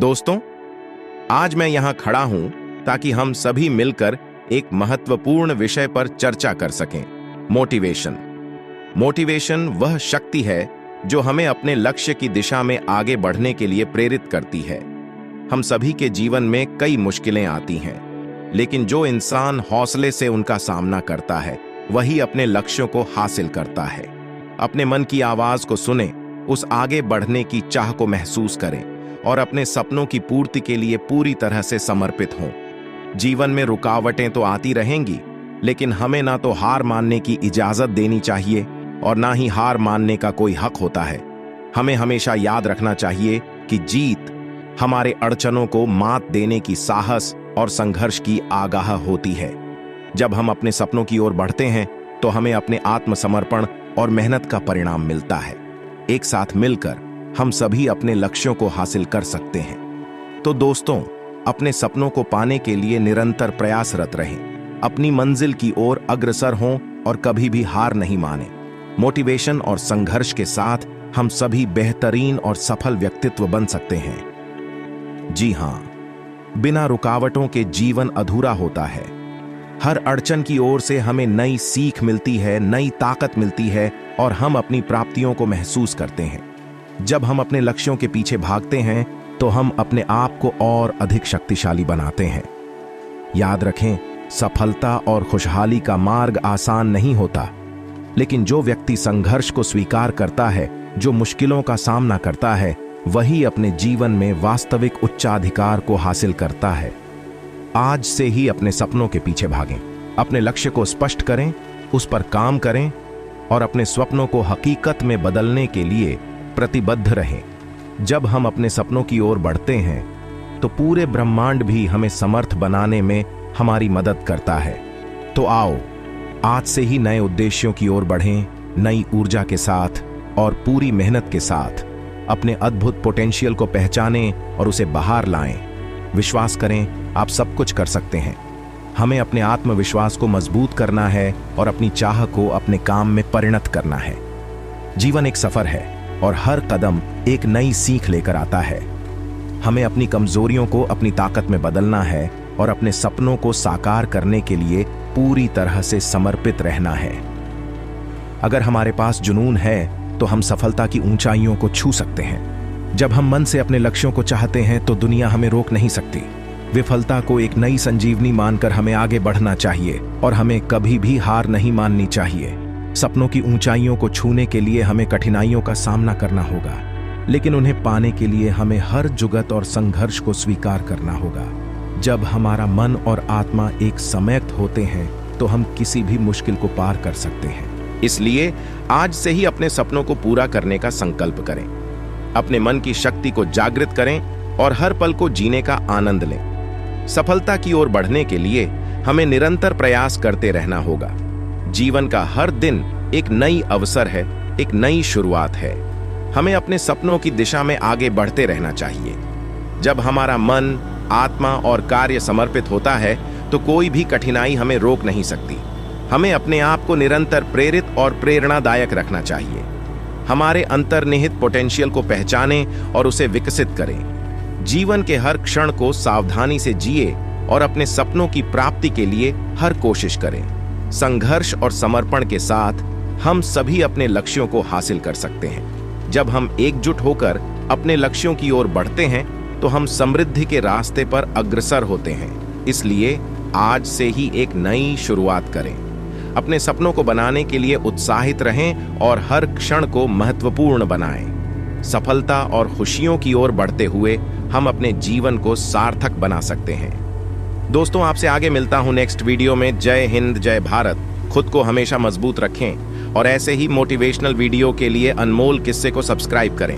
दोस्तों, आज मैं यहाँ खड़ा हूँ ताकि हम सभी मिलकर एक महत्वपूर्ण विषय पर चर्चा कर सकें। मोटिवेशन। मोटिवेशन वह शक्ति है जो हमें अपने लक्ष्य की दिशा में आगे बढ़ने के लिए प्रेरित करती है। हम सभी के जीवन में कई मुश्किलें आती हैं, लेकिन जो इंसान हौसले से उनका सामना करता है वही अपने लक्ष्यों को हासिल करता है। अपने मन की आवाज को सुने, उस आगे बढ़ने की चाह को महसूस करें और अपने सपनों की पूर्ति के लिए पूरी तरह से समर्पित हों। जीवन में रुकावटें तो आती रहेंगी, लेकिन हमें ना तो हार मानने की इजाजत देनी चाहिए और ना ही हार मानने का कोई हक होता है। हमें हमेशा याद रखना चाहिए कि जीत हमारे अड़चनों को मात देने की साहस और संघर्ष की आगाह होती है। जब हम अपने सपनों की ओर बढ़ते हैं तो हमें अपने आत्मसमर्पण और मेहनत का परिणाम मिलता है। एक साथ मिलकर हम सभी अपने लक्ष्यों को हासिल कर सकते हैं। तो दोस्तों, अपने सपनों को पाने के लिए निरंतर प्रयासरत रहें, अपनी मंजिल की ओर अग्रसर हों और कभी भी हार नहीं मानें। मोटिवेशन और संघर्ष के साथ हम सभी बेहतरीन और सफल व्यक्तित्व बन सकते हैं। जी हाँ, बिना रुकावटों के जीवन अधूरा होता है। हर अड़चन की ओर से हमें नई सीख मिलती है, नई ताकत मिलती है और हम अपनी प्राप्तियों को महसूस करते हैं। जब हम अपने लक्ष्यों के पीछे भागते हैं तो हम अपने आप को और अधिक शक्तिशाली बनाते हैं। याद रखें, सफलता और खुशहाली का मार्ग आसान नहीं होता, लेकिन जो व्यक्ति संघर्ष को स्वीकार करता है, जो मुश्किलों का सामना करता है, वही अपने जीवन में वास्तविक उच्चाधिकार को हासिल करता है। आज से ही अपने सपनों के पीछे भागें, अपने लक्ष्य को स्पष्ट करें, उस पर काम करें और अपने स्वप्नों को हकीकत में बदलने के लिए प्रतिबद्ध रहें। जब हम अपने सपनों की ओर बढ़ते हैं तो पूरे ब्रह्मांड भी हमें समर्थ बनाने में हमारी मदद करता है। तो आओ, आज से ही नए उद्देश्यों की ओर बढ़ें, नई ऊर्जा के साथ और पूरी मेहनत के साथ अपने अद्भुत पोटेंशियल को पहचानें और उसे बाहर लाएं। विश्वास करें, आप सब कुछ कर सकते हैं। हमें अपने आत्मविश्वास को मजबूत करना है और अपनी चाह को अपने काम में परिणत करना है। जीवन एक सफर है और हर कदम एक नई सीख लेकर आता है। हमें अपनी कमजोरियों को अपनी ताकत में बदलना है और अपने सपनों को साकार करने के लिए पूरी तरह से समर्पित रहना है। अगर हमारे पास जुनून है तो हम सफलता की ऊंचाइयों को छू सकते हैं। जब हम मन से अपने लक्ष्यों को चाहते हैं तो दुनिया हमें रोक नहीं सकती। विफलता को एक नई संजीवनी मानकर हमें आगे बढ़ना चाहिए और हमें कभी भी हार नहीं माननी चाहिए। सपनों की ऊंचाइयों को छूने के लिए हमें कठिनाइयों का सामना करना होगा, लेकिन उन्हें पाने के लिए हमें हर जुगत और संघर्ष को स्वीकार करना होगा। जब हमारा मन और आत्मा एक समयक्त होते हैं तो हम किसी भी मुश्किल को पार कर सकते हैं। इसलिए आज से ही अपने सपनों को पूरा करने का संकल्प करें। अपने मन की शक्ति को जागृत करें और हर पल को जीने का आनंद लें। सफलता की ओर बढ़ने के लिए हमें निरंतर प्रयास करते रहना होगा। जीवन का हर दिन एक नई अवसर है, एक नई शुरुआत है। हमें अपने सपनों की दिशा में आगे बढ़ते रहना चाहिए। जब हमारा मन, आत्मा और कार्य समर्पित होता है तो कोई भी कठिनाई हमें रोक नहीं सकती। हमें अपने आप को निरंतर प्रेरित और प्रेरणादायक रखना चाहिए। हमारे अंतर्निहित पोटेंशियल को पहचानें और उसे विकसित करें। जीवन के हर क्षण को सावधानी से जिए और अपने सपनों की प्राप्ति के लिए हर कोशिश करें। संघर्ष और समर्पण के साथ हम सभी अपने लक्ष्यों को हासिल कर सकते हैं। जब हम एकजुट होकर अपने लक्ष्यों की ओर बढ़ते हैं तो हम समृद्धि के रास्ते पर अग्रसर होते हैं। इसलिए आज से ही एक नई शुरुआत करें। अपने सपनों को बनाने के लिए उत्साहित रहें और हर क्षण को महत्वपूर्ण बनाएं। सफलता और खुशियों की ओर बढ़ते हुए हम अपने जीवन को सार्थक बना सकते हैं। दोस्तों, आपसे आगे मिलता हूं नेक्स्ट वीडियो में। जय हिंद, जय भारत। खुद को हमेशा मजबूत रखें और ऐसे ही मोटिवेशनल वीडियो के लिए अनमोल किस्से को सब्सक्राइब करें।